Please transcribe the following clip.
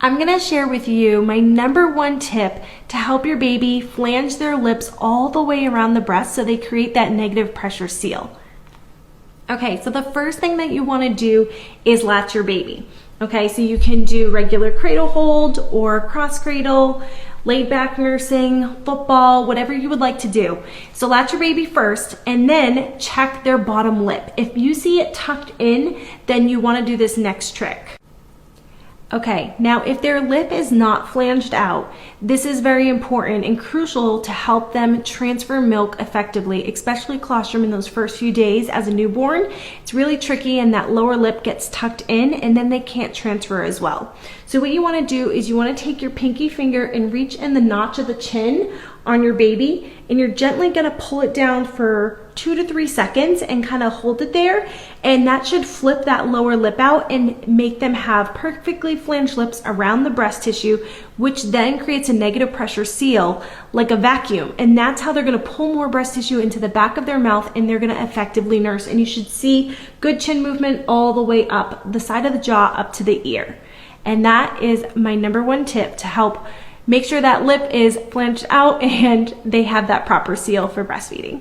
I'm gonna share with you my #1 tip to help your baby flange their lips all the way around the breast so they create that negative pressure seal. Okay, so the first thing that you wanna do is latch your baby. Okay, so you can do regular cradle hold or cross cradle, laid back nursing, football, whatever you would like to do. So latch your baby first and then check their bottom lip. If you see it tucked in, then you wanna do this next trick. Okay, now if their lip is not flanged out, this is very important and crucial to help them transfer milk effectively, especially colostrum in those first few days as a newborn. It's really tricky and that lower lip gets tucked in and then they can't transfer as well. So what you want to do is you want to take your pinky finger and reach in the notch of the chin on your baby, and you're gently going to pull it down for 2 to 3 seconds and kind of hold it there, and that should flip that lower lip out and make them have perfectly flanged lips around the breast tissue, which then creates a negative pressure seal like a vacuum, and that's how they're going to pull more breast tissue into the back of their mouth and they're going to effectively nurse. And you should see good chin movement all the way up the side of the jaw up to the ear. And that is my #1 tip to help make sure that lip is flanged out and they have that proper seal for breastfeeding.